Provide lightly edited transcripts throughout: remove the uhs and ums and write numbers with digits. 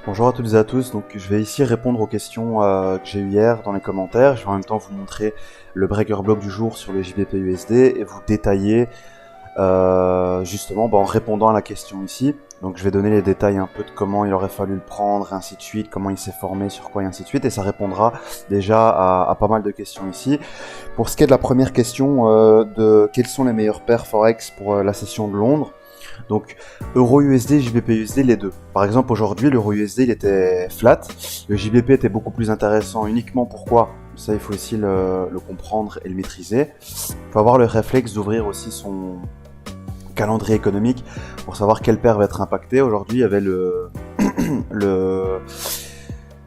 Bonjour à toutes et à tous, donc je vais ici répondre aux questions que j'ai eues hier dans les commentaires. Je vais en même temps vous montrer le breaker block du jour sur les JBP-USD et vous détailler justement en répondant à la question ici. Donc je vais donner les détails un peu de comment il aurait fallu le prendre, et ainsi de suite, comment il s'est formé, sur quoi et ainsi de suite, et ça répondra déjà à pas mal de questions ici. Pour ce qui est de la première question de quelles sont les meilleures paires Forex pour la session de Londres, donc Euro-USD, JBP-USD, les deux. Par exemple, aujourd'hui, l'Euro-USD, il était flat. Le JBP était beaucoup plus intéressant uniquement pourquoi. Ça, il faut aussi le comprendre et le maîtriser. Il faut avoir le réflexe d'ouvrir aussi son calendrier économique pour savoir quelle paire va être impactée. Aujourd'hui, il y avait le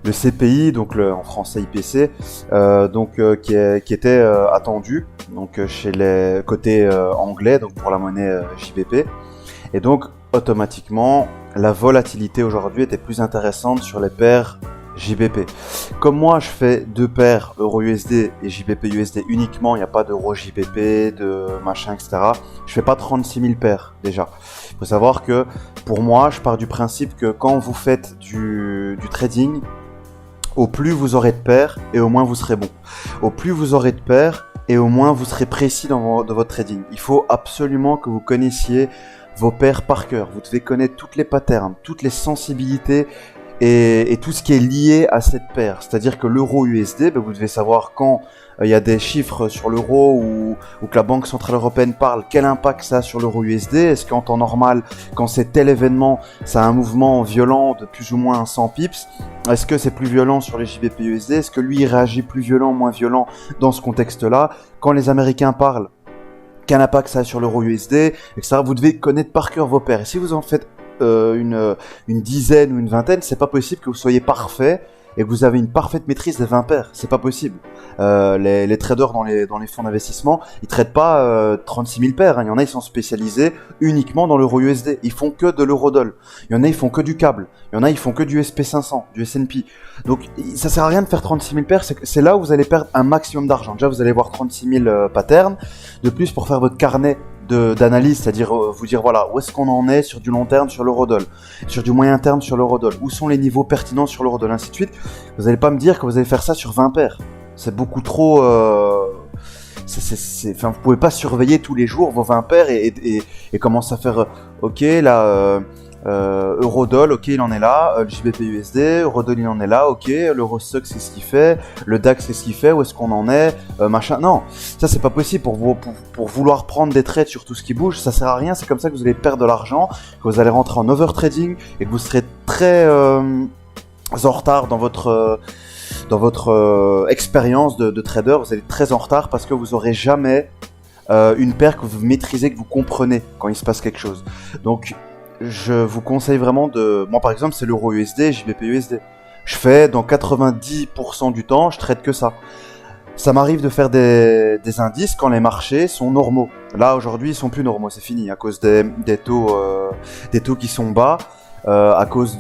CPI, donc en français IPC, qui était attendu donc chez les côtés anglais, donc pour la monnaie JBP. Et donc, automatiquement, la volatilité aujourd'hui était plus intéressante sur les paires JBP. Comme moi, je fais deux paires Euro-USD et JBP-USD uniquement, il n'y a pas d'Euro-JBP, de machin, etc. Je fais pas 36 000 paires, déjà. Il faut savoir que, pour moi, je pars du principe que quand vous faites du trading, au plus vous aurez de paires et au moins vous serez bon. Au plus vous aurez de paires et au moins vous serez précis dans votre trading. Il faut absolument que vous connaissiez vos paires par cœur. Vous devez connaître toutes les patterns, toutes les sensibilités et tout ce qui est lié à cette paire. C'est-à-dire que l'euro-USD, vous devez savoir quand il y a des chiffres sur l'euro ou que la Banque Centrale Européenne parle, quel impact ça a sur l'euro-USD. Est-ce qu'en temps normal, quand c'est tel événement, ça a un mouvement violent de plus ou moins 100 pips? Est-ce que c'est plus violent sur les JBP-USD? Est-ce que lui, il réagit plus violent, moins violent dans ce contexte-là? Quand les Américains parlent, quel impact ça a sur l'euro-USD, etc. Vous devez connaître par cœur vos paires. Et si vous en faites une dizaine ou une vingtaine, c'est pas possible que vous soyez parfait et que vous avez une parfaite maîtrise des 20 paires. C'est pas possible. Les traders dans les fonds d'investissement, ils traitent pas 36 000 paires. Hein. Il y en a, ils sont spécialisés uniquement dans l'euro-USD. Ils font que de l'eurodoll. Il y en a, ils font que du câble. Il y en a, ils font que du SP500, du S&P. Donc, ça sert à rien de faire 36 000 paires. C'est là où vous allez perdre un maximum d'argent. Déjà, vous allez voir 36 000 patterns. De plus, pour faire votre carnet d'analyse, c'est-à-dire vous dire voilà où est-ce qu'on en est sur du long terme sur l'eurodoll, sur du moyen terme sur l'eurodoll, où sont les niveaux pertinents sur l'eurodoll, ainsi de suite. Vous n'allez pas me dire que vous allez faire ça sur 20 paires. C'est beaucoup trop. Enfin, vous pouvez pas surveiller tous les jours vos 20 paires et commencer à faire ok là. Eurodoll, ok, il en est là. Le JBP-USD, Eurodoll, il en est là. Ok, l'Eurostock, c'est ce qu'il fait. Le DAX, c'est ce qu'il fait. Où est-ce qu'on en est machin. Non, ça c'est pas possible pour vouloir prendre des trades sur tout ce qui bouge. Ça sert à rien. C'est comme ça que vous allez perdre de l'argent, que vous allez rentrer en overtrading et que vous serez très en retard dans votre expérience de trader. Vous allez être très en retard parce que vous aurez jamais une paire que vous maîtrisez, que vous comprenez quand il se passe quelque chose. Donc je vous conseille vraiment de... Moi par exemple c'est l'euro-USD, JBP-USD. Je fais dans 90% du temps, je traite que ça. Ça m'arrive de faire des indices quand les marchés sont normaux. Là aujourd'hui ils sont plus normaux, c'est fini à cause des taux qui sont bas, à cause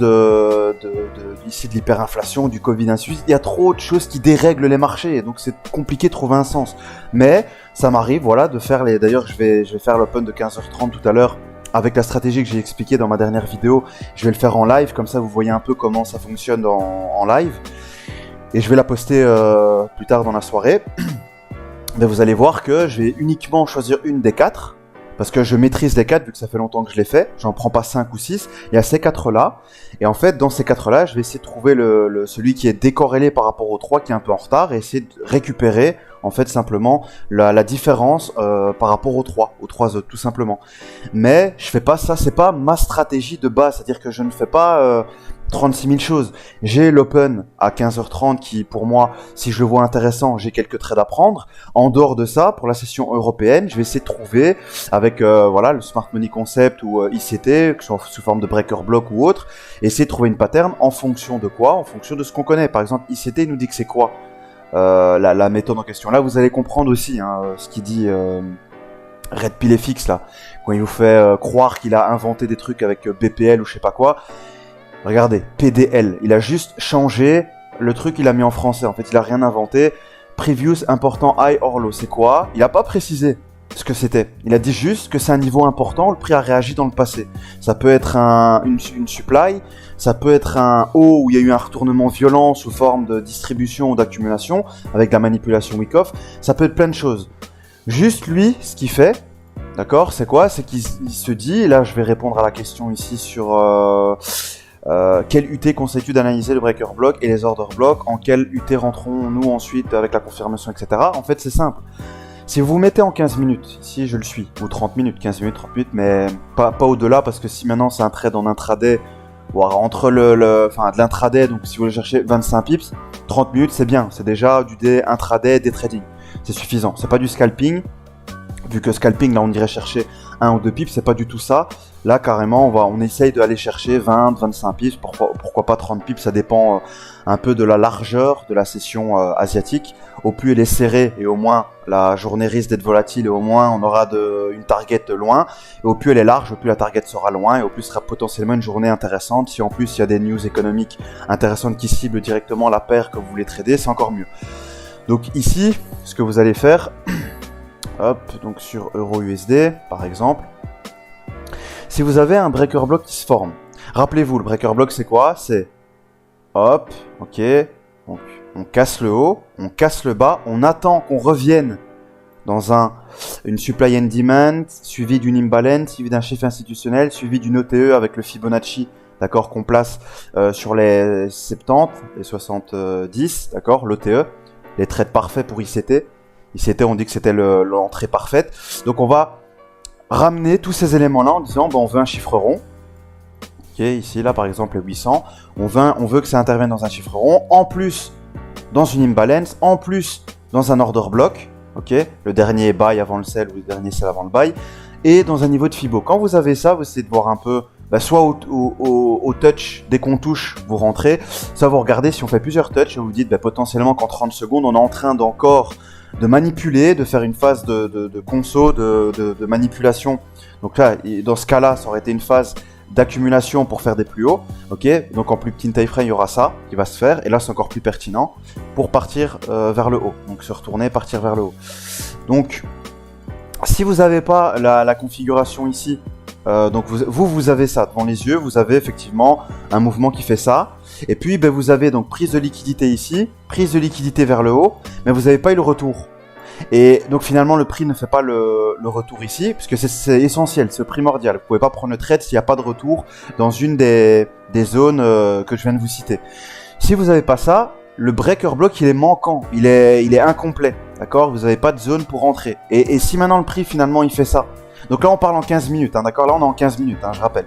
ici de l'hyperinflation, du Covid, ainsi de suite. Il y a trop de choses qui dérèglent les marchés, et donc c'est compliqué de trouver un sens. Mais ça m'arrive voilà de faire les... D'ailleurs je vais faire l'open de 15h30 tout à l'heure. Avec la stratégie que j'ai expliquée dans ma dernière vidéo, je vais le faire en live, comme ça vous voyez un peu comment ça fonctionne en live. Et je vais la poster plus tard dans la soirée. Mais vous allez voir que je vais uniquement choisir une des 4, parce que je maîtrise les 4 vu que ça fait longtemps que je l'ai fait. J'en prends pas 5 ou 6, il y a ces 4 là. Et en fait, dans ces 4 là, je vais essayer de trouver celui qui est décorrélé par rapport aux 3 qui est un peu en retard, et essayer de récupérer en fait simplement la différence par rapport aux 3 autres tout simplement. Mais je fais pas ça, c'est pas ma stratégie de base, c'est-à-dire que je ne fais pas 36 000 choses. J'ai l'open à 15h30 qui, pour moi, si je le vois intéressant, j'ai quelques trades à prendre. En dehors de ça, pour la session européenne, je vais essayer de trouver avec le Smart Money Concept ou ICT, que ce soit sous forme de breaker block ou autre, essayer de trouver une pattern en fonction de quoi? En fonction de ce qu'on connaît. Par exemple, ICT nous dit que c'est quoi la méthode en question. Là, vous allez comprendre aussi ce qu'il dit Red Pill FX là, quand il vous fait croire qu'il a inventé des trucs avec BPL ou je sais pas quoi. Regardez, PDL, il a juste changé le truc, il a mis en français. En fait, il a rien inventé. Previous important high or low, c'est quoi? Il a pas précisé. ce que c'était. Il a dit juste que c'est un niveau important, le prix a réagi dans le passé. Ça peut être une supply, ça peut être un haut où il y a eu un retournement violent sous forme de distribution ou d'accumulation, avec de la manipulation Wyckoff, ça peut être plein de choses. Juste lui, ce qu'il fait, d'accord, c'est quoi? C'est qu'il se dit, et là je vais répondre à la question ici sur quel UT constitue d'analyser le breaker block et les order blocks, en quel UT rentrons-nous ensuite avec la confirmation, etc. En fait c'est simple. Si vous vous mettez en 15 minutes, ici je le suis, ou 30 minutes, 15 minutes, 30 minutes, mais pas au-delà, parce que si maintenant c'est un trade en intraday, ou entre de l'intraday, donc si vous voulez chercher 25 pips, 30 minutes c'est bien, c'est déjà du day intraday, day trading, c'est suffisant, c'est pas du scalping, vu que scalping là on irait chercher 1 ou 2 pips, c'est pas du tout ça. Là carrément on essaye d'aller chercher 20, 25 pips, pourquoi pas 30 pips, ça dépend un peu de la largeur de la session asiatique. Au plus elle est serrée et au moins la journée risque d'être volatile et au moins on aura une target loin. Et au plus elle est large, au plus la target sera loin et au plus sera potentiellement une journée intéressante. Si en plus il y a des news économiques intéressantes qui ciblent directement la paire que vous voulez trader, c'est encore mieux. Donc ici, ce que vous allez faire, hop, donc sur Euro-USD par exemple, si vous avez un breaker block qui se forme, rappelez-vous, le breaker block c'est quoi? C'est hop, ok, donc on casse le haut, on casse le bas, on attend qu'on revienne dans une supply and demand, suivi d'une imbalance, suivi d'un chiffre institutionnel, suivi d'une OTE avec le Fibonacci, d'accord, qu'on place sur les 70, les 70, d'accord, l'OTE, les trades parfaits pour ICT. ICT, on dit que c'était l'entrée parfaite. Donc on va ramener tous ces éléments-là en disant, on veut un chiffre rond. Ok, ici, là, par exemple, les 800. On veut que ça intervienne dans un chiffre rond. En plus, dans une imbalance. En plus, dans un order block. Ok, le dernier buy avant le sell ou le dernier sell avant le buy. Et dans un niveau de Fibo. Quand vous avez ça, vous essayez de voir un peu, soit au touch, dès qu'on touche, vous rentrez. Ça, vous regardez si on fait plusieurs touches et vous dites, potentiellement qu'en 30 secondes, on est en train de manipuler, de faire une phase de conso, de manipulation. Donc là, dans ce cas-là, ça aurait été une phase d'accumulation pour faire des plus hauts. Ok, donc en plus petit time frame, il y aura ça qui va se faire. Et là, c'est encore plus pertinent pour partir vers le haut. Donc se retourner, partir vers le haut. Donc, si vous n'avez pas la configuration ici, donc vous avez ça devant les yeux. Vous avez effectivement un mouvement qui fait ça. Et puis vous avez donc prise de liquidité ici, prise de liquidité vers le haut, mais vous n'avez pas eu le retour. Et donc finalement le prix ne fait pas le retour ici, puisque c'est essentiel, c'est primordial. Vous ne pouvez pas prendre le trade s'il n'y a pas de retour dans une des zones que je viens de vous citer. Si vous n'avez pas ça, le breaker block il est manquant, il est incomplet, d'accord? Vous n'avez pas de zone pour rentrer. Et si maintenant le prix finalement il fait ça, donc là on parle en 15 minutes, hein, d'accord? Là on est en 15 minutes, hein, je rappelle.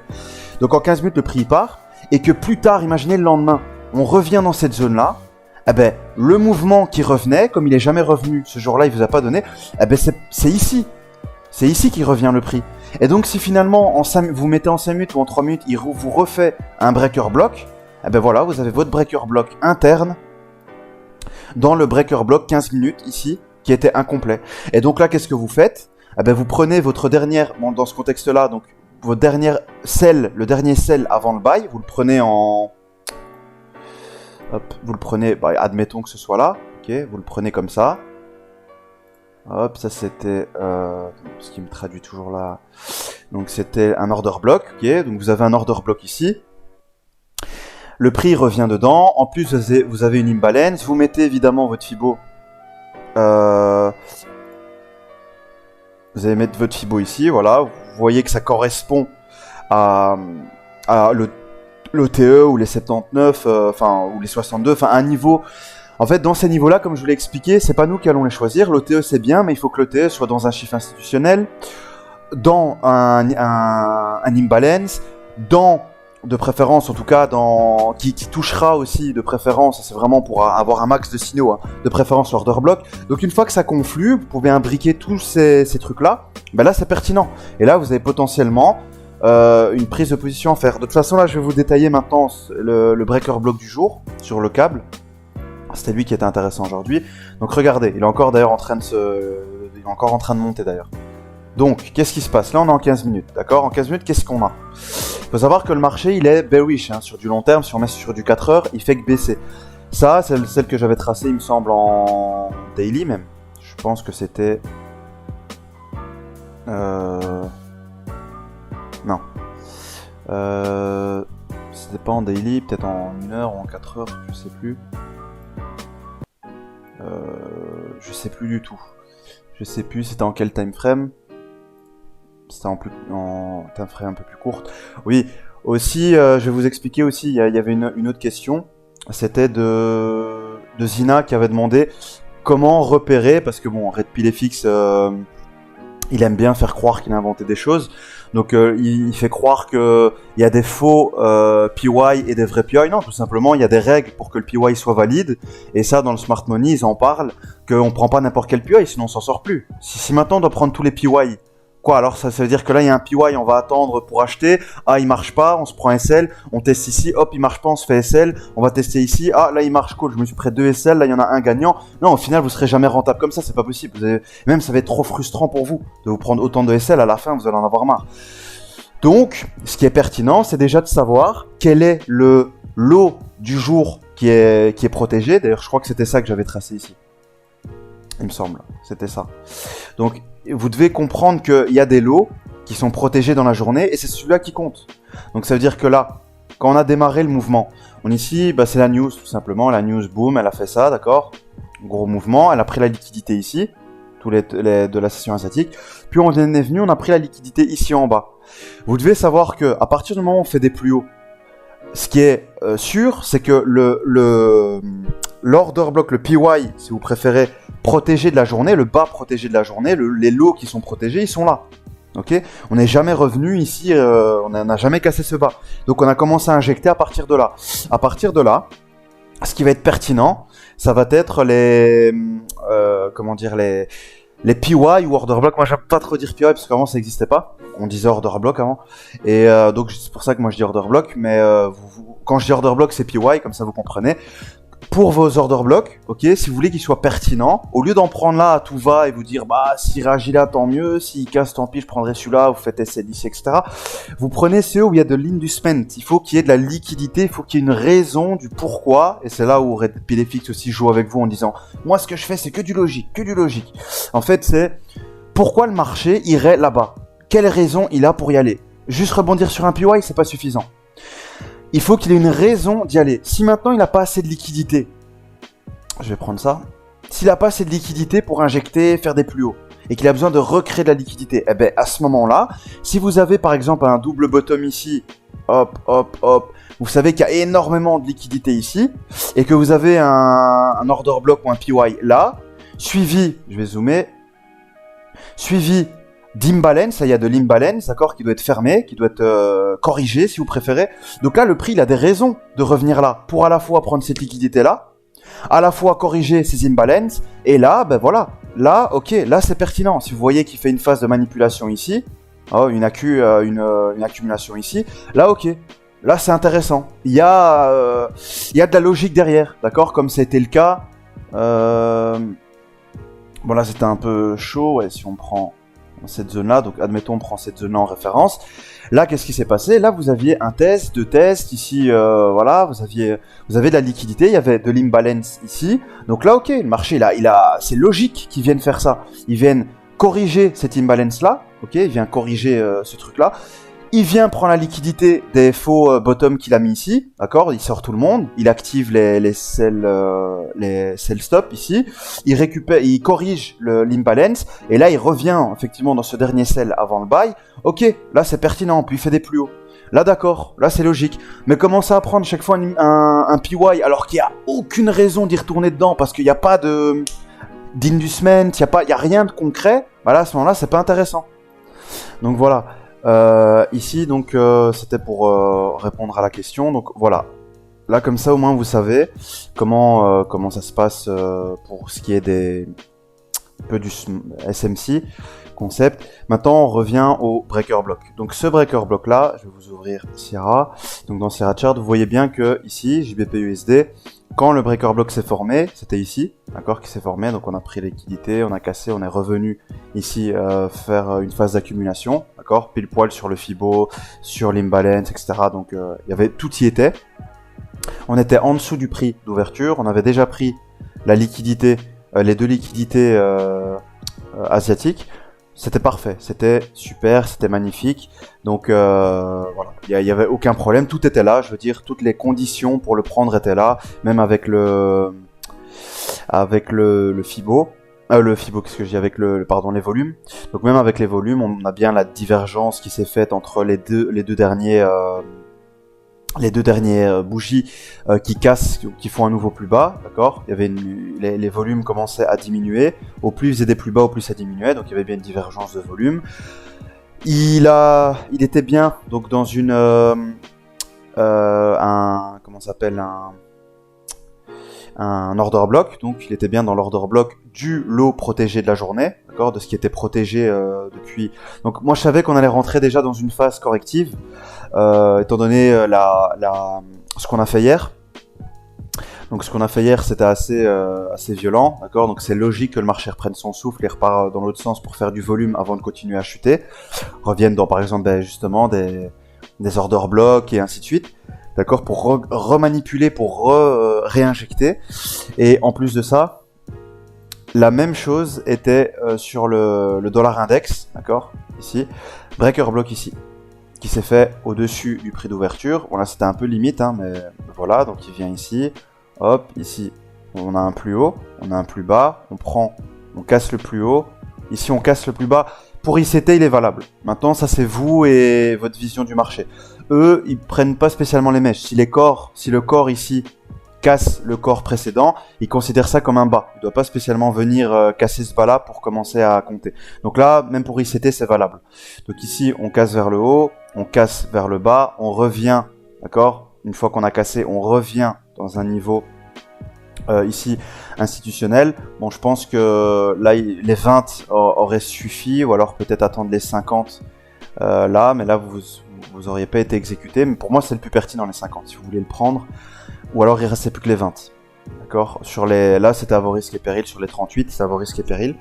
Donc en 15 minutes le prix il part. Et que plus tard, imaginez le lendemain, on revient dans cette zone-là, le mouvement qui revenait, comme il n'est jamais revenu ce jour-là, il ne vous a pas donné, c'est ici. C'est ici qu'il revient le prix. Et donc si finalement, vous mettez en 5 minutes ou en 3 minutes, il vous refait un breaker block, voilà, vous avez votre breaker block interne dans le breaker block 15 minutes ici, qui était incomplet. Et donc là, qu'est-ce que vous faites? Vous prenez votre dernière, dans ce contexte-là, donc votre dernière sell, le dernier sell avant le buy, vous le prenez vous le prenez, admettons que ce soit là, ok, vous le prenez comme ça. Hop, ça c'était, ce qui me traduit toujours là. Donc c'était un order block, ok, donc vous avez un order block ici. Le prix revient dedans, en plus vous avez une imbalance, vous mettez évidemment votre Fibo. Vous allez mettre votre Fibo ici, voilà. Vous voyez que ça correspond à l'OTE ou les 79, ou les 62, un niveau. En fait, dans ces niveaux-là, comme je vous l'ai expliqué, c'est pas nous qui allons les choisir. L'OTE c'est bien, mais il faut que l'OTE soit dans un chiffre institutionnel, dans un imbalance, de préférence, en tout cas, qui touchera aussi de préférence, c'est vraiment pour avoir un max de signaux, hein, de préférence l'order block. Donc une fois que ça conflue, vous pouvez imbriquer tous ces trucs-là, là c'est pertinent. Et là vous avez potentiellement une prise de position à faire. De toute façon là je vais vous détailler maintenant le breaker block du jour sur le câble. C'était lui qui était intéressant aujourd'hui. Donc regardez, il est encore d'ailleurs en train de monter d'ailleurs. Donc, qu'est-ce qui se passe? Là, on est en 15 minutes, d'accord? En 15 minutes, qu'est-ce qu'on a? Il faut savoir que le marché, il est bearish, hein, sur du long terme. Si on met sur du 4 heures, il fait que baisser. Ça, c'est celle que j'avais tracée, il me semble, en daily même. Je pense que c'était... Non. C'était pas en daily, peut-être en 1 heure ou en 4 heures, je sais plus. Je sais plus du tout. Je sais plus, c'était en quel time frame. C'était en time frame un peu plus courte. Oui, aussi, je vais vous expliquer aussi, il y avait une autre question. C'était de Zina qui avait demandé comment repérer, parce que bon, RedPillFX, il aime bien faire croire qu'il a inventé des choses. Donc il fait croire qu'il y a des faux PY et des vrais PY. Non, tout simplement, il y a des règles pour que le PY soit valide. Et ça, dans le Smart Money, ils en parlent, qu'on prend pas n'importe quel PY, sinon on s'en sort plus. Si maintenant on doit prendre tous les PY, quoi, alors ça veut dire que là, il y a un PY, on va attendre pour acheter. Ah, il marche pas, on se prend SL, on teste ici, hop, il marche pas, on se fait SL, on va tester ici. Ah, là, il marche, cool, je me suis pris 2 SL, là, il y en a un gagnant. Non, au final, vous serez jamais rentable comme ça, c'est pas possible. Même, ça va être trop frustrant pour vous de vous prendre autant de SL, à la fin, vous allez en avoir marre. Donc, ce qui est pertinent, c'est déjà de savoir quel est le lot du jour qui est protégé. D'ailleurs, je crois que c'était ça que j'avais tracé ici. Il me semble, c'était ça. Donc, vous devez comprendre qu'il y a des lots qui sont protégés dans la journée et c'est celui-là qui compte. Donc ça veut dire que là, quand on a démarré le mouvement, ici, c'est la news tout simplement. La news, boom, elle a fait ça, d'accord? Gros mouvement, elle a pris la liquidité ici, de la session asiatique. Puis on est venu, on a pris la liquidité ici en bas. Vous devez savoir que à partir du moment où on fait des plus hauts, ce qui est sûr, c'est que l'order block, le PY, si vous préférez, protégé de la journée, le bas protégé de la journée, les lots qui sont protégés, ils sont là. Ok, on n'est jamais revenu ici, on n'a jamais cassé ce bas. Donc on a commencé à injecter à partir de là. À partir de là, ce qui va être pertinent, ça va être les PY ou order block. Moi j'aime pas trop dire PY parce qu'avant ça n'existait pas. On disait order block avant. Et donc c'est pour ça que moi je dis order block. Mais quand je dis order block c'est PY, comme ça vous comprenez. Pour vos order blocks, ok, si vous voulez qu'ils soient pertinents, au lieu d'en prendre là à tout va et vous dire s'il réagit là tant mieux, s'il casse tant pis je prendrai celui-là, vous faites SL ici, etc. Vous prenez ceux où il y a de l'inducement, il faut qu'il y ait de la liquidité, il faut qu'il y ait une raison du pourquoi, et c'est là où RedPillFX aussi joue avec vous en disant moi ce que je fais c'est que du logique. En fait c'est pourquoi le marché irait là-bas, quelle raison il a pour y aller. Juste rebondir sur un PY c'est pas suffisant. Il faut qu'il ait une raison d'y aller. Si maintenant il n'a pas assez de liquidité, je vais prendre ça. S'il n'a pas assez de liquidité pour injecter, faire des plus hauts, et qu'il a besoin de recréer de la liquidité, eh ben à ce moment-là, si vous avez par exemple un double bottom ici, hop, vous savez qu'il y a énormément de liquidité ici, et que vous avez un order block ou un PY là, suivi, je vais zoomer, suivi d'imbalance, il y a de l'imbalance, d'accord, qui doit être fermé, qui doit être corrigé si vous préférez. Donc là, le prix, il a des raisons de revenir là, pour à la fois prendre cette liquidité-là, à la fois corriger ces imbalances, et là, voilà, là, ok, là c'est pertinent. Si vous voyez qu'il fait une phase de manipulation ici, une accumulation ici, là, ok, là c'est intéressant. Il y a de la logique derrière, d'accord, comme ça a été le cas. Bon là c'était un peu chaud, ouais, si on prend cette zone-là, donc admettons on prend cette zone-là en référence. Là, qu'est-ce qui s'est passé? Là, vous aviez un test, deux tests, ici, voilà, vous avez de la liquidité, il y avait de l'imbalance ici. Donc là, ok, le marché, c'est logique qu'ils viennent faire ça. Ils viennent corriger cette imbalance-là, ok, il vient corriger ce truc-là. Il vient prendre la liquidité des faux bottom qu'il a mis ici, d'accord? Il sort tout le monde, il active les sell stop ici, il corrige l'imbalance, et là il revient effectivement dans ce dernier sell avant le buy. Ok, là c'est pertinent, puis il fait des plus hauts. Là d'accord, là c'est logique. Mais commencer à prendre chaque fois un PY alors qu'il n'y a aucune raison d'y retourner dedans parce qu'il n'y a pas d'inducement, il n'y a rien de concret, là à ce moment-là c'est pas intéressant. Donc voilà. Ici donc c'était pour répondre à la question, donc voilà, là comme ça au moins vous savez comment ça se passe pour ce qui est un peu du SMC concept. Maintenant on revient au breaker block. Donc ce breaker block là, je vais vous ouvrir Sierra. Donc dans Sierra Chart vous voyez bien que ici JBPUSD, quand le breaker block s'est formé, c'était ici, d'accord, qui s'est formé, donc on a pris liquidité, on a cassé, on est revenu ici faire une phase d'accumulation, d'accord, pile poil sur le Fibo, sur l'imbalance, etc. Donc tout y était. On était en dessous du prix d'ouverture, on avait déjà pris la liquidité, les deux liquidités asiatiques. C'était parfait, c'était super, c'était magnifique. Donc voilà, il y avait aucun problème, tout était là. Je veux dire, toutes les conditions pour le prendre étaient là, même avec le Fibo. Le Fibo, qu'est-ce que je dis, avec pardon, les volumes. Donc même avec les volumes, on a bien la divergence qui s'est faite entre les deux derniers bougies qui cassent, qui font un nouveau plus bas, d'accord. Il y avait les volumes commençaient à diminuer. Au plus ils faisaient des plus bas, au plus ça diminuait. Donc il y avait bien une divergence de volume. Il était bien donc dans comment ça s'appelle, un order block, donc il était bien dans l'order block du lot protégé de la journée, d'accord, de ce qui était protégé depuis. Donc moi je savais qu'on allait rentrer déjà dans une phase corrective, étant donné ce qu'on a fait hier. Donc ce qu'on a fait hier c'était assez violent, d'accord, donc c'est logique que le marché reprenne son souffle et repart dans l'autre sens pour faire du volume avant de continuer à chuter, reviennent dans par exemple justement des order blocks et ainsi de suite. D'accord, pour remanipuler, pour réinjecter. Et en plus de ça, la même chose était sur le dollar index, d'accord, ici, breaker block ici, qui s'est fait au-dessus du prix d'ouverture. Bon là c'était un peu limite, hein, mais voilà, donc il vient ici, hop, ici on a un plus haut, on a un plus bas, on casse le plus haut, ici on casse le plus bas. Pour ICT, il est valable. Maintenant, ça c'est vous et votre vision du marché. Eux, ils prennent pas spécialement les mèches. Si le corps ici casse le corps précédent, ils considèrent ça comme un bas. Il ne doit pas spécialement venir casser ce bas-là pour commencer à compter. Donc là, même pour ICT, c'est valable. Donc ici, on casse vers le haut, on casse vers le bas, on revient, d'accord ? Une fois qu'on a cassé, on revient dans un niveau ici institutionnel. Bon, je pense que là les 20 auraient suffi, ou alors peut-être attendre les 50 là, mais là vous auriez pas été exécuté. Mais pour moi c'est le plus pertinent, les 50 si vous voulez le prendre, ou alors il restait plus que les 20, d'accord. Là c'était à vos risques et périls, sur les 38 c'est à vos risques et périls,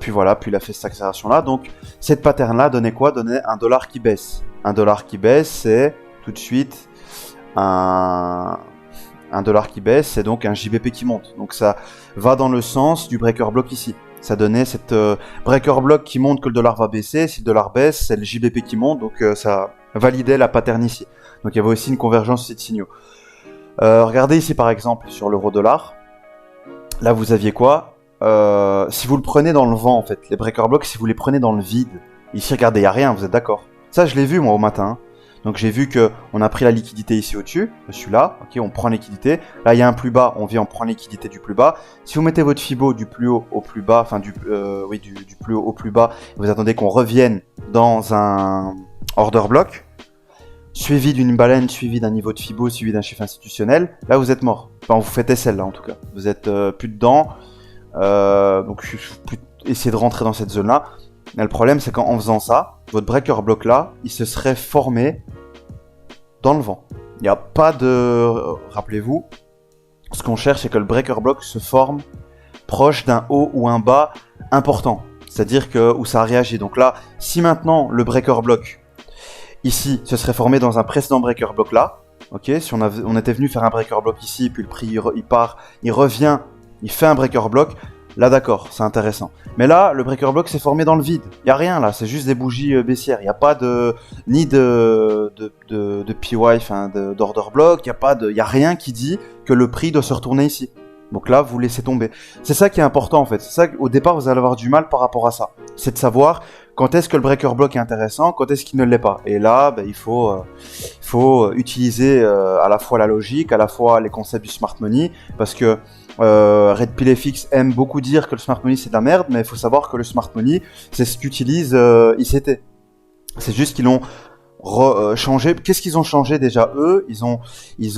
puis voilà, puis il a fait cette accélération là. Donc cette pattern là donnait quoi? Donnait un dollar qui baisse. Un dollar qui baisse, c'est tout de suite un dollar qui baisse, c'est donc un JBP qui monte. Donc ça va dans le sens du breaker block ici. Ça donnait cette breaker block qui montre que le dollar va baisser. Si le dollar baisse, c'est le JBP qui monte. Donc ça validait la pattern ici. Donc il y avait aussi une convergence de ces signaux. Regardez ici par exemple sur l'euro-dollar. Là vous aviez quoi? Si vous le prenez dans le vent en fait, les breaker blocks, si vous les prenez dans le vide. Ici regardez, il n'y a rien, vous êtes d'accord? Ça je l'ai vu moi au matin. Donc j'ai vu que on a pris la liquidité ici au-dessus, celui-là, ok, on prend la liquidité. Là il y a un plus bas, on vient on prend la liquidité du plus bas. Si vous mettez votre Fibo du plus haut au plus bas, enfin du plus haut au plus bas, vous attendez qu'on revienne dans un order block, suivi d'une baleine, suivi d'un niveau de Fibo, suivi d'un chiffre institutionnel, là vous êtes mort. Enfin vous faites SL là en tout cas, vous êtes plus dedans, donc essayez de rentrer dans cette zone-là. Mais le problème c'est qu'en faisant ça, votre breaker block là, il se serait formé dans le vent. Il n'y a pas de... Rappelez-vous, ce qu'on cherche, c'est que le breaker block se forme proche d'un haut ou un bas important. C'est-à-dire que où ça a réagi. Donc là, si maintenant le breaker block, ici, se serait formé dans un précédent breaker block là, ok, si on était venu faire un breaker block ici, puis le prix il part, il revient, il fait un breaker block, là d'accord, c'est intéressant. Mais là, le breaker block s'est formé dans le vide. Il n'y a rien là, c'est juste des bougies baissières. Il n'y a pas ni de PY, enfin d'order block, il n'y a rien qui dit que le prix doit se retourner ici. Donc là, vous laissez tomber. C'est ça qui est important en fait. C'est ça qu'au départ, vous allez avoir du mal par rapport à ça. C'est de savoir quand est-ce que le breaker block est intéressant, quand est-ce qu'il ne l'est pas. Et là, il faut utiliser à la fois la logique, à la fois les concepts du smart money, parce que Red Pill FX aime beaucoup dire que le smart money c'est de la merde, mais il faut savoir que le smart money c'est ce qu'utilise ICT. C'est juste qu'ils l'ont changé. Qu'est-ce qu'ils ont changé déjà eux? Ils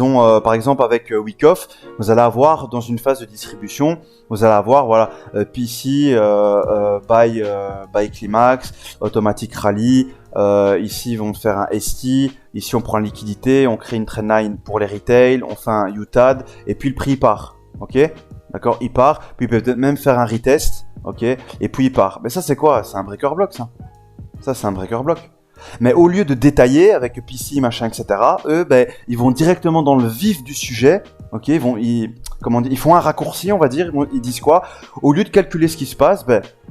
ont par exemple avec Wyckoff, vous allez avoir dans une phase de distribution, vous allez avoir voilà PC buy climax, automatic rally. Ici ils vont faire un ST. Ici on prend la liquidité, on crée une trendline pour les retail, on fait un UTAD et puis le prix part. Ok, d'accord, il part, puis il peut peut-être même faire un retest, ok, et puis il part. Mais ça c'est quoi? C'est un breaker block ça. Ça c'est un breaker block. Mais au lieu de détailler avec PC, machin, etc., eux, ils vont directement dans le vif du sujet, ok, comment dire, ils font un raccourci, on va dire. Ils disent quoi? Au lieu de calculer ce qui se passe,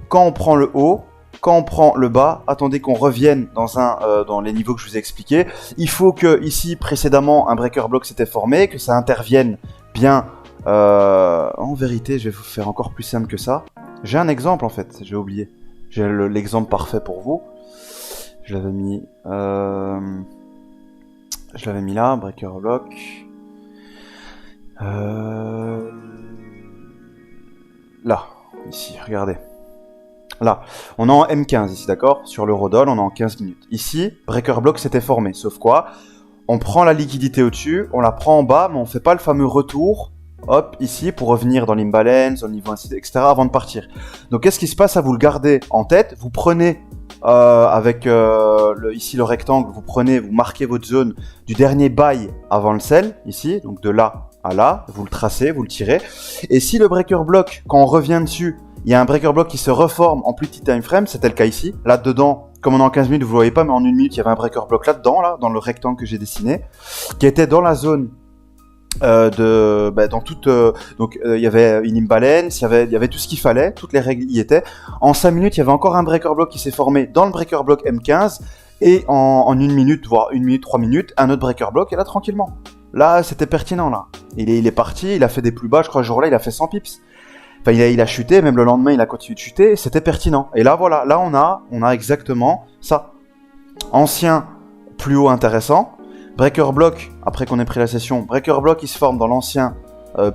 quand on prend le haut, quand on prend le bas, attendez qu'on revienne dans les niveaux que je vous ai expliqués. Il faut que ici précédemment un breaker block s'était formé, que ça intervienne bien. En vérité, je vais vous faire encore plus simple que ça. J'ai un exemple en fait, j'ai oublié. J'ai l'exemple parfait pour vous. Je l'avais mis là, breaker block. Là, ici, regardez. Là, on est en M15 ici, d'accord? Sur l'eurodoll, on est en 15 minutes. Ici, breaker block s'était formé, sauf quoi? On prend la liquidité au-dessus, on la prend en bas, mais on fait pas le fameux retour, hop, ici, pour revenir dans l'imbalance, au niveau ainsi, etc., avant de partir. Donc, qu'est-ce qui se passe? Vous le gardez en tête, vous prenez, avec ici le rectangle, vous marquez votre zone du dernier buy avant le sell, ici, donc de là à là, vous le tracez, vous le tirez. Et si le breaker block, quand on revient dessus, il y a un breaker block qui se reforme en plus petit time frame, c'était le cas ici. Là-dedans, comme on est en 15 minutes, vous ne le voyez pas, mais en 1 minute, il y avait un breaker block là-dedans, là, dans le rectangle que j'ai dessiné, qui était dans la zone dans toute... donc, il y avait une imbalance, il y avait tout ce qu'il fallait, toutes les règles y étaient. En 5 minutes, il y avait encore un breaker block qui s'est formé dans le breaker block M15, et en 1 minute, voire 1 minute, 3 minutes, un autre breaker block, et là, tranquillement. Là, c'était pertinent, là. Il est parti, il a fait des plus bas, je crois, ce jour-là, il a fait 100 pips. Enfin, il a chuté, même le lendemain, il a continué de chuter, c'était pertinent. Et là, voilà, là, on a exactement ça. Ancien, plus haut, intéressant. Breaker block, après qu'on ait pris la session, breaker block, il se forme dans l'ancien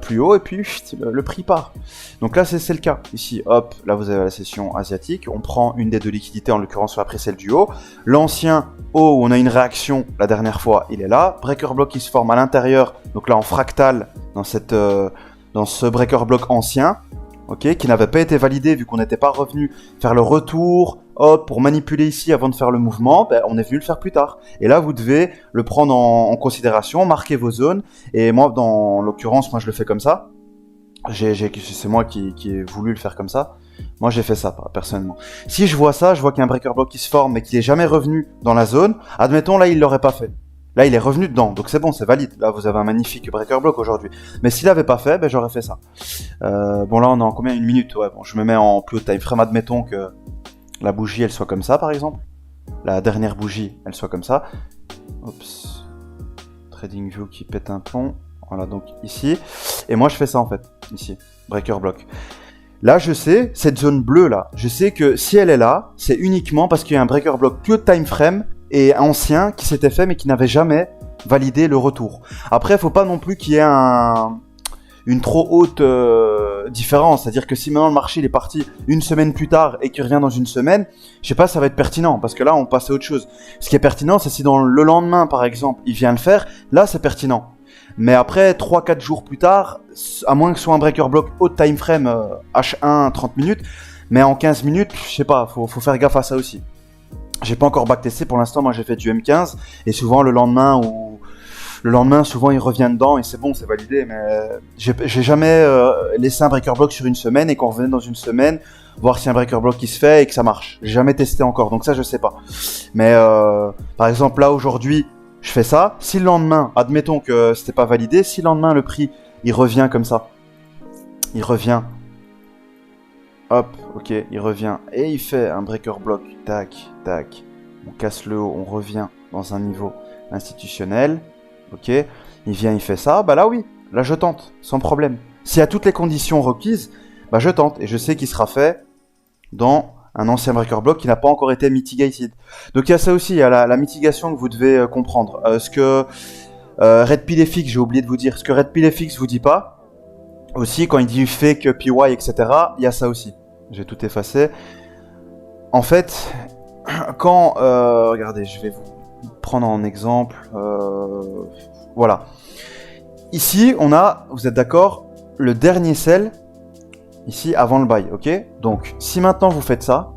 plus haut, et puis le prix part. Donc là, c'est le cas. Ici, hop, là, vous avez la session asiatique. On prend une des deux liquidités, en l'occurrence, sur la pré-sell du haut. L'ancien haut, où on a une réaction la dernière fois, il est là. Breaker block, il se forme à l'intérieur, donc là, en fractal, dans ce breaker block ancien. Okay, qui n'avait pas été validé vu qu'on n'était pas revenu faire le retour, hop, pour manipuler ici avant de faire le mouvement, on est venu le faire plus tard. Et là, vous devez le prendre en considération, marquer vos zones. Et moi, dans l'occurrence, moi je le fais comme ça. C'est moi qui ai voulu le faire comme ça. Moi, j'ai fait ça, personnellement. Si je vois ça, je vois qu'il y a un breaker block qui se forme mais qui n'est jamais revenu dans la zone. Admettons, là, il l'aurait pas fait. Là, il est revenu dedans, donc c'est bon, c'est valide. Là, vous avez un magnifique breaker block aujourd'hui. Mais s'il n'avait pas fait, j'aurais fait ça. Bon, là, on est en combien? 1 minute, ouais. Bon, je me mets en plus haut time frame. Admettons que la bougie, elle soit comme ça, par exemple. La dernière bougie, elle soit comme ça. Oups. TradingView qui pète un plomb. Voilà, donc ici. Et moi, je fais ça, en fait. Ici. Breaker block. Là, je sais, cette zone bleue, là, je sais que si elle est là, c'est uniquement parce qu'il y a un breaker block plus haut time frame et ancien qui s'était fait mais qui n'avait jamais validé le retour. Après, il ne faut pas non plus qu'il y ait une trop haute différence. C'est-à-dire que si maintenant le marché il est parti 1 semaine plus tard et qu'il revient dans 1 semaine, je sais pas, ça va être pertinent parce que là, on passe à autre chose. Ce qui est pertinent, c'est si dans le lendemain, par exemple, il vient le faire, là, c'est pertinent. Mais après, 3-4 jours plus tard, à moins que ce soit un breaker block haut time frame H1 30 minutes, mais en 15 minutes, je sais pas, faut faire gaffe à ça aussi. J'ai pas encore backtesté pour l'instant, moi j'ai fait du M15 et souvent le lendemain souvent il revient dedans et c'est bon, c'est validé, mais j'ai jamais laissé un breaker block sur 1 semaine et qu'on revenait dans 1 semaine voir si un breaker block qui se fait et que ça marche. J'ai jamais testé encore, donc ça je sais pas. Mais par exemple là aujourd'hui, je fais ça. Si le lendemain, admettons que c'était pas validé, si le lendemain le prix il revient comme ça, il revient. Hop, ok, il revient et il fait un breaker block, tac, tac, on casse le haut, on revient dans un niveau institutionnel, ok, il vient, il fait ça, là oui, là je tente, sans problème. S'il y a toutes les conditions requises, je tente et je sais qu'il sera fait dans un ancien breaker block qui n'a pas encore été mitigated. Donc il y a ça aussi, il y a la mitigation que vous devez comprendre. Ce que Red Pill FX, j'ai oublié de vous dire, ce que Red Pill FX vous dit pas, aussi quand il dit fake PY, etc., il y a ça aussi. J'ai tout effacé. En fait, quand... regardez, je vais vous prendre en exemple. Voilà. Ici, on a, vous êtes d'accord, le dernier sell, ici, avant le buy, ok? Donc, si maintenant vous faites ça,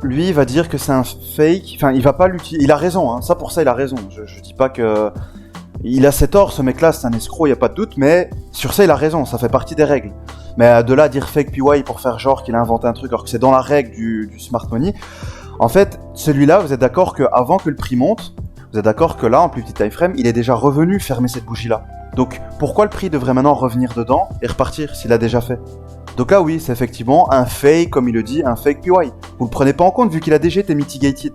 lui, il va dire que c'est un fake. Enfin, il va pas l'utiliser. Il a raison, hein. Ça, pour ça, il a raison. Je dis pas que... Il a cet or, ce mec-là, c'est un escroc, il n'y a pas de doute, mais sur ça, il a raison, ça fait partie des règles. Mais de là à dire fake PY pour faire genre qu'il a inventé un truc, alors que c'est dans la règle du smart money, en fait, celui-là, vous êtes d'accord qu'avant que le prix monte, Vous êtes d'accord que là, en plus petit time frame, il est déjà revenu fermer cette bougie-là. Donc pourquoi le prix devrait maintenant revenir dedans et repartir s'il a déjà fait? Donc là oui, c'est effectivement un fake, comme il le dit, un fake PY. Vous le prenez pas en compte vu qu'il a déjà été mitigated.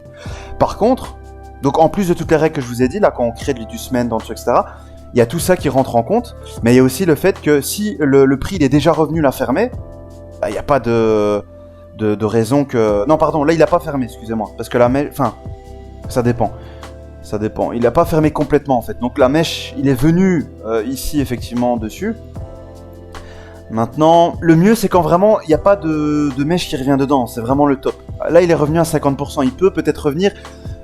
Par contre, donc en plus de toutes les règles que je vous ai dit, là quand on crée de l'IDUSMEN dans le truc, etc., il y a tout ça qui rentre en compte, mais il y a aussi le fait que si le prix il est déjà revenu la fermer, il n'y a pas de raison que... Non pardon, là il n'a pas fermé, excusez-moi, parce que la mèche... Enfin, ça dépend. Ça dépend. Il n'a pas fermé complètement en fait. Donc la mèche, il est venu ici effectivement dessus. Maintenant, le mieux c'est quand vraiment il n'y a pas de mèche qui revient dedans, c'est vraiment le top. Là il est revenu à 50%, il peut peut-être revenir,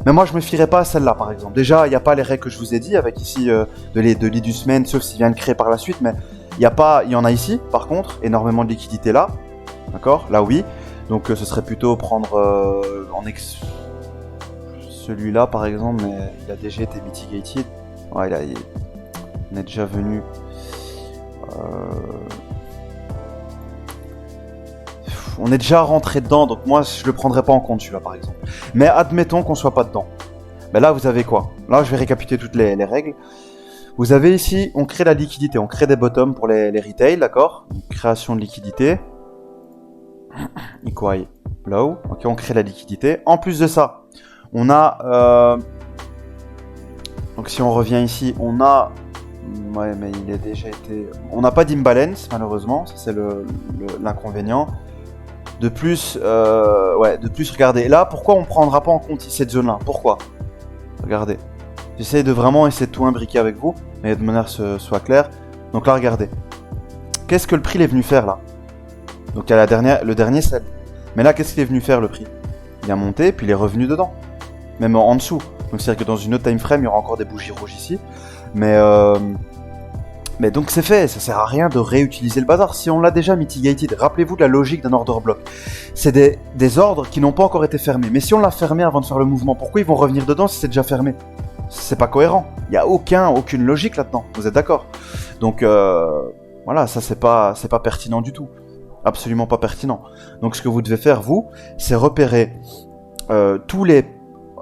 mais moi je me fierais pas à celle-là par exemple. Déjà il n'y a pas les règles que je vous ai dit avec ici de l'IDUSMEN, sauf s'il vient le créer par la suite, mais il y en a ici par contre, énormément de liquidité là, d'accord, là oui, donc ce serait plutôt prendre celui-là par exemple, mais il a déjà été mitigated, ouais il est déjà venu... On est déjà rentré dedans, donc moi je le prendrais pas en compte celui-là par exemple. Mais admettons qu'on soit pas dedans. Ben là vous avez quoi? Là je vais récapituler toutes les règles. Vous avez ici, on crée la liquidité, on crée des bottoms pour les retail, d'accord? Création de liquidité. Equal low, ok, on crée la liquidité. En plus de ça, on a... Donc si on revient ici, on a... Ouais mais il a déjà été... On n'a pas d'imbalance malheureusement, ça c'est l'inconvénient. De plus, regardez, là, pourquoi on ne prendra pas en compte cette zone-là? Pourquoi? Regardez. J'essaie de vraiment essayer de tout imbriquer avec vous, mais de manière que ce soit clair. Donc là, regardez. Qu'est-ce que le prix est venu faire, là? Donc il y a le dernier sell. Mais là, qu'est-ce qu'il est venu faire, le prix? Il a monté, puis il est revenu dedans. Même en dessous. Donc c'est-à-dire que dans une autre time frame, il y aura encore des bougies rouges ici. Mais donc c'est fait, ça sert à rien de réutiliser le bazar. Si on l'a déjà mitigated, rappelez-vous de la logique d'un order block. C'est des ordres qui n'ont pas encore été fermés. Mais si on l'a fermé avant de faire le mouvement, pourquoi ils vont revenir dedans si c'est déjà fermé? C'est pas cohérent. Il n'y a aucune logique là-dedans. Vous êtes d'accord? Donc voilà, ça c'est pas pertinent du tout. Absolument pas pertinent. Donc ce que vous devez faire, vous, c'est repérer tous les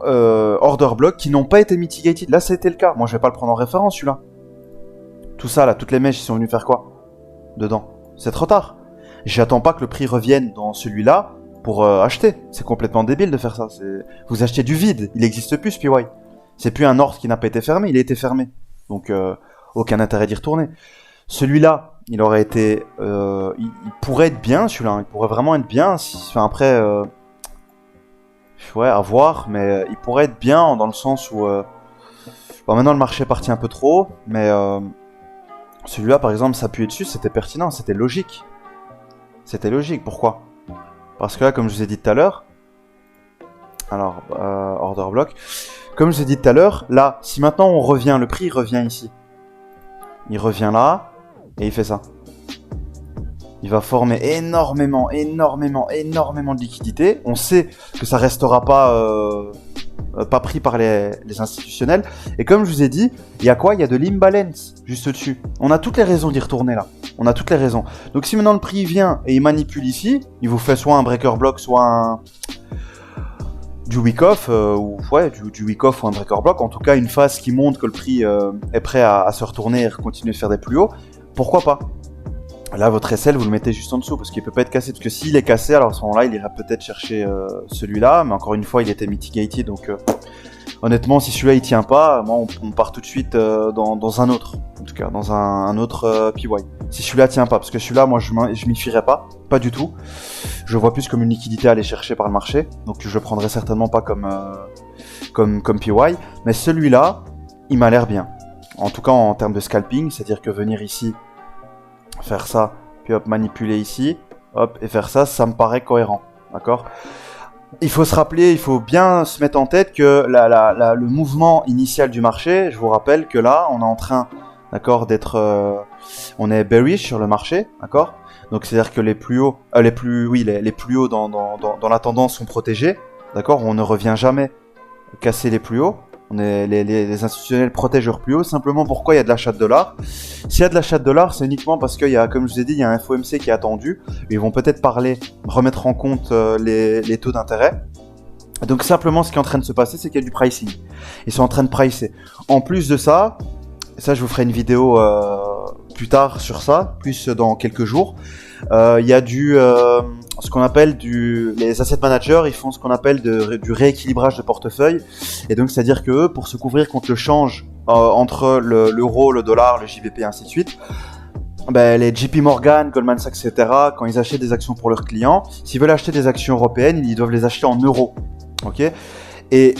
order blocks qui n'ont pas été mitigated. Là, c'était le cas. Moi, je vais pas le prendre en référence, celui-là. Tout ça, là, toutes les mèches, ils sont venus faire quoi dedans? C'est trop tard. J'attends pas que le prix revienne dans celui-là pour acheter. C'est complètement débile de faire ça. Vous achetez du vide. Il n'existe plus, ce PY. C'est plus un ordre qui n'a pas été fermé, il a été fermé. Donc, aucun intérêt d'y retourner. Celui-là, il aurait été... il pourrait être bien, celui-là. Il pourrait vraiment être bien. Après... ouais, à voir. Mais il pourrait être bien dans le sens où... Bon, maintenant, le marché est parti un peu trop haut. Mais... celui-là, par exemple, s'appuyer dessus, c'était pertinent, c'était logique. C'était logique, pourquoi? Parce que là, comme je vous ai dit tout à l'heure... Alors, order block... Comme je vous ai dit tout à l'heure, là, si maintenant on revient, le prix il revient ici. Il revient là, et il fait ça. Il va former énormément de liquidités. On sait que ça restera pas pris par les institutionnels. Et comme je vous ai dit, il y a quoi? Il y a de l'imbalance juste au-dessus. On a toutes les raisons d'y retourner là. On a toutes les raisons. Donc si maintenant le prix vient et il manipule ici, il vous fait soit un breaker block, soit du week-off, du week-off ou un breaker block. En tout cas, une phase qui montre que le prix est prêt à se retourner et continuer de faire des plus hauts. Pourquoi pas? Là, votre SL, vous le mettez juste en dessous parce qu'il peut pas être cassé. Parce que s'il est cassé, alors à ce moment-là, il ira peut-être chercher celui-là. Mais encore une fois, il était mitigated. Donc, honnêtement, si celui-là il tient pas, moi, on part tout de suite dans un autre. En tout cas, dans un autre PY. Si celui-là tient pas, parce que celui-là, moi, je m'y fierais pas du tout. Je vois plus comme une liquidité à aller chercher par le marché. Donc, je le prendrais certainement pas comme PY. Mais celui-là, il m'a l'air bien. En tout cas, en termes de scalping, c'est-à-dire que venir ici, faire ça, puis hop, manipuler ici, hop, et faire ça, ça me paraît cohérent, d'accord? Il faut se rappeler, il faut bien se mettre en tête que le mouvement initial du marché, je vous rappelle que là, on est en train, d'accord, on est bearish sur le marché, d'accord? Donc c'est-à-dire que les plus hauts dans la tendance sont protégés, d'accord? On ne revient jamais casser les plus hauts. Les institutionnels protègent leurs plus hauts. Simplement, pourquoi il y a de l'achat de dollars? S'il y a de l'achat de dollars, c'est uniquement parce qu'il y a, comme je vous ai dit, il y a un FOMC qui est attendu. Ils vont peut-être remettre en compte les taux d'intérêt. Donc simplement ce qui est en train de se passer, c'est qu'il y a du pricing. Ils sont en train de pricer. En plus de ça, je vous ferai une vidéo plus tard sur ça, plus dans quelques jours. Il y a ce qu'on appelle les asset managers, ils font ce qu'on appelle du rééquilibrage de portefeuille. Et donc c'est-à-dire que eux, pour se couvrir contre le change entre l'euro, le dollar, le JBP et ainsi de suite, ben, les JP Morgan, Goldman Sachs, etc., quand ils achètent des actions pour leurs clients, s'ils veulent acheter des actions européennes, ils doivent les acheter en euros. Ok. Et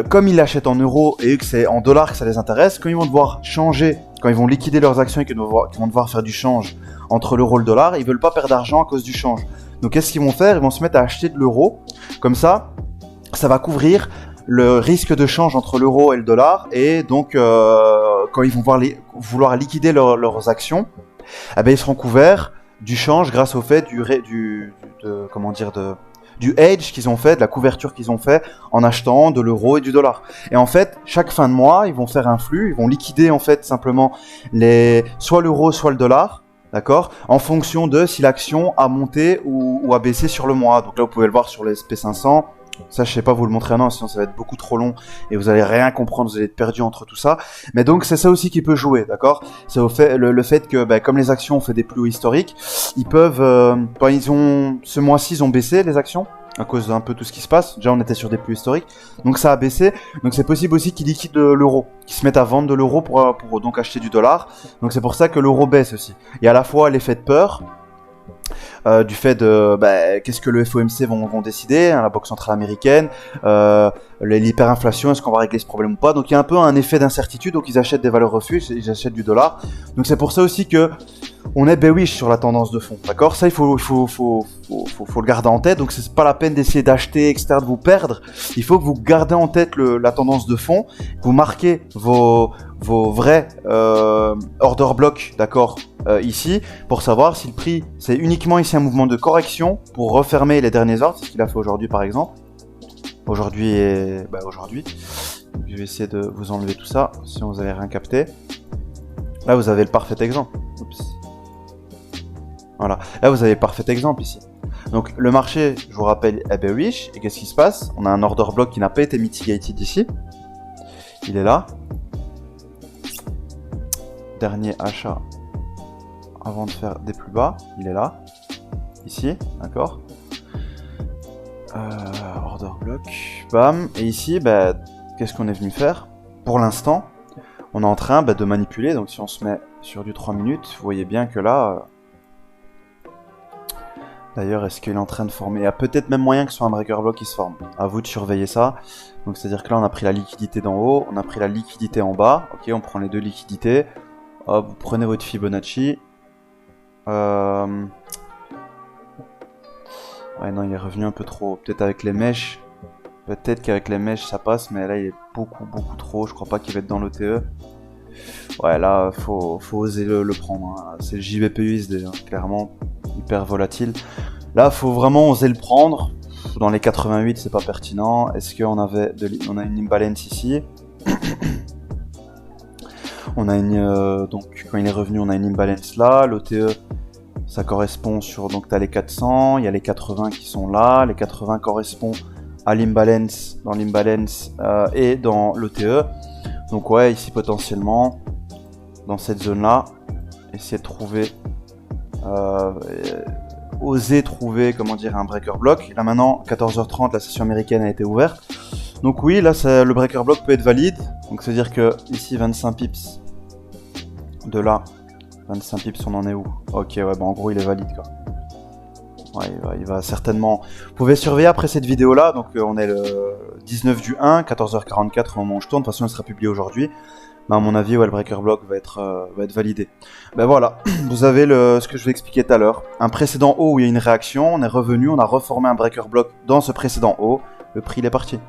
comme ils l'achètent en euros et que c'est en dollars que ça les intéresse, quand ils vont devoir changer, quand ils vont liquider leurs actions et qu'ils vont devoir faire du change entre l'euro et le dollar, ils veulent pas perdre d'argent à cause du change. Donc qu'est-ce qu'ils vont faire? Ils vont se mettre à acheter de l'euro. Comme ça va couvrir le risque de change entre l'euro et le dollar. Et donc quand ils vont vouloir liquider leurs actions, eh ben, ils seront couverts du change grâce au fait du hedge qu'ils ont fait, de la couverture qu'ils ont fait en achetant de l'euro et du dollar. Et en fait, chaque fin de mois, ils vont faire un flux, ils vont liquider en fait simplement soit l'euro, soit le dollar, d'accord, en fonction de si l'action a monté ou a baissé sur le mois. Donc là, vous pouvez le voir sur le SP500. Ça, je sais pas vous le montrer maintenant, sinon ça va être beaucoup trop long et vous allez rien comprendre, vous allez être perdu entre tout ça. Mais donc, c'est ça aussi qui peut jouer, d'accord? C'est le fait que, comme les actions ont fait des plus hauts historiques, ils peuvent, ce mois-ci, ils ont baissé les actions à cause d'un peu tout ce qui se passe. Déjà, on était sur des plus historiques, donc ça a baissé. Donc, c'est possible aussi qu'ils liquident l'euro, qu'ils se mettent à vendre de l'euro pour donc acheter du dollar. Donc, c'est pour ça que l'euro baisse aussi. Il y a à la fois l'effet de peur. Du fait de qu'est-ce que le FOMC vont décider, hein, la Banque centrale américaine, l'hyperinflation, est-ce qu'on va régler ce problème ou pas. Donc il y a un peu un effet d'incertitude, donc ils achètent des valeurs refuges, ils achètent du dollar. Donc c'est pour ça aussi que on est bearish sur la tendance de fond, d'accord? Ça il faut le garder en tête. Donc c'est pas la peine d'essayer d'acheter, etc., de vous perdre. Il faut que vous gardez en tête la tendance de fond, vous marquez vos vrais order blocs, d'accord, ici, pour savoir si le prix, c'est uniquement ici un mouvement de correction pour refermer les derniers ordres, c'est ce qu'il a fait aujourd'hui par exemple. Aujourd'hui. Je vais essayer de vous enlever tout ça, si vous n'avez rien capté. Là, vous avez le parfait exemple. Oups. Voilà, là vous avez le parfait exemple ici. Donc le marché, je vous rappelle, est bearish, et qu'est-ce qui se passe? On a un order block qui n'a pas été mitigated ici. Il est là. Dernier achat avant de faire des plus bas, il est là, ici, d'accord. Order block, bam, et ici, qu'est-ce qu'on est venu faire? Pour l'instant, on est en train de manipuler, donc si on se met sur du 3 minutes, vous voyez bien que là, d'ailleurs, est-ce qu'il est en train de former? Il y a peut-être même moyen que ce soit un breaker block qui se forme, à vous de surveiller ça. Donc c'est-à-dire que là, on a pris la liquidité d'en haut, on a pris la liquidité en bas, ok, on prend les deux liquidités. Hop, vous prenez votre Fibonacci. Ouais, non, il est revenu un peu trop. Peut-être avec les mèches. Peut-être qu'avec les mèches ça passe, mais là il est beaucoup trop. Je crois pas qu'il va être dans l'OTE. Ouais, là faut oser le prendre. Hein. C'est le JBP-USD, hein, clairement hyper volatile. Là faut vraiment oser le prendre. Dans les 88, c'est pas pertinent. Est-ce qu'on a une imbalance ici? On a donc quand il est revenu, on a une imbalance là. L'OTE, ça correspond sur, donc t'as les 400, il y a les 80 qui sont là. Les 80 correspondent à l'imbalance, dans l'imbalance et dans l'OTE. Donc ouais, ici potentiellement, dans cette zone-là, essayer de trouver, oser trouver, comment dire, un breaker block. Là maintenant, 14h30, la session américaine a été ouverte. Donc oui, là le breaker block peut être valide. Donc c'est à dire que ici 25 pips de là, 25 pips, on en est où? Ok, ouais, en gros il est valide quoi. Ouais, il va certainement. Vous pouvez surveiller après cette vidéo là. Donc on est le 19 du 1, 14h44 au moment où je tourne. De toute façon, elle sera publiée aujourd'hui. Mais à mon avis, ouais, le breaker block va être validé. Voilà, vous avez ce que je vous expliquais tout à l'heure. Un précédent haut où il y a une réaction, on est revenu, on a reformé un breaker block dans ce précédent haut. Le prix il est parti.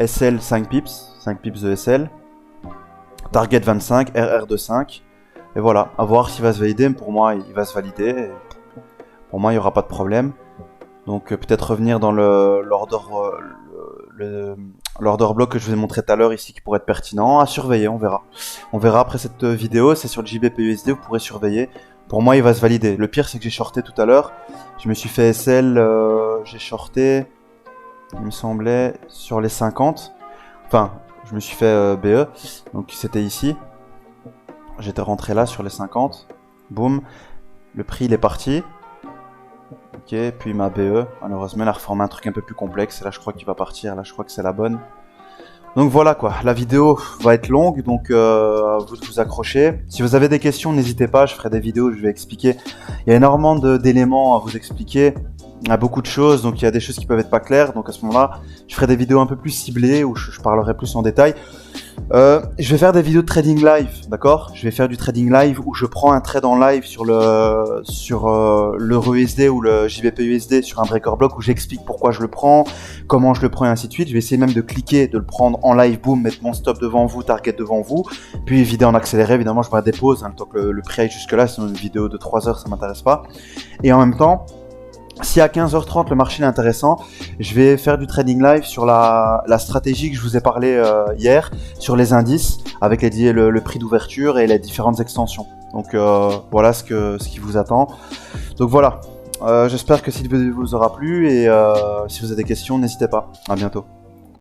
SL 5 pips de SL. Target 25, RR de 5. Et voilà, à voir s'il va se valider. Pour moi, il va se valider. Et pour moi, il n'y aura pas de problème. Donc peut-être revenir dans l'order block que je vous ai montré tout à l'heure ici qui pourrait être pertinent. À surveiller, on verra. On verra après cette vidéo, c'est sur le JBP-USD, vous pourrez surveiller. Pour moi, il va se valider. Le pire, c'est que j'ai shorté tout à l'heure. Je me suis fait SL, j'ai shorté. il me semblait, sur les 50. Enfin, je me suis fait BE, donc c'était ici. J'étais rentré là sur les 50. Boum, le prix il est parti. Ok, puis ma BE, malheureusement elle a reformé un truc un peu plus complexe. Et là je crois qu'il va partir, là je crois que c'est la bonne. Donc voilà quoi, la vidéo va être longue, donc à vous de vous accrocher. Si vous avez des questions, n'hésitez pas, je ferai des vidéos où je vais expliquer. Il y a énormément d'éléments à vous expliquer, il y a beaucoup de choses, donc il y a des choses qui peuvent être pas claires. Donc à ce moment-là, je ferai des vidéos un peu plus ciblées, où je parlerai plus en détail. Je vais faire des vidéos de trading live, d'accord? Je vais faire du trading live où je prends un trade en live sur l'euro USD ou le JBP USD sur un breaker block où j'explique pourquoi je le prends, comment je le prends et ainsi de suite. Je vais essayer même de cliquer, de le prendre en live, boom, mettre mon stop devant vous, target devant vous, puis vider en accéléré. Évidemment, je ferai des pauses, hein, le temps que le prix aille jusque là, sinon une vidéo de 3 heures, ça m'intéresse pas. Et en même temps, si à 15h30 le marché est intéressant, je vais faire du trading live sur la stratégie que je vous ai parlé hier, sur les indices, avec le prix d'ouverture et les différentes extensions. Donc voilà ce qui vous attend. Donc voilà, j'espère que cette vidéo vous aura plu et si vous avez des questions, n'hésitez pas. À bientôt.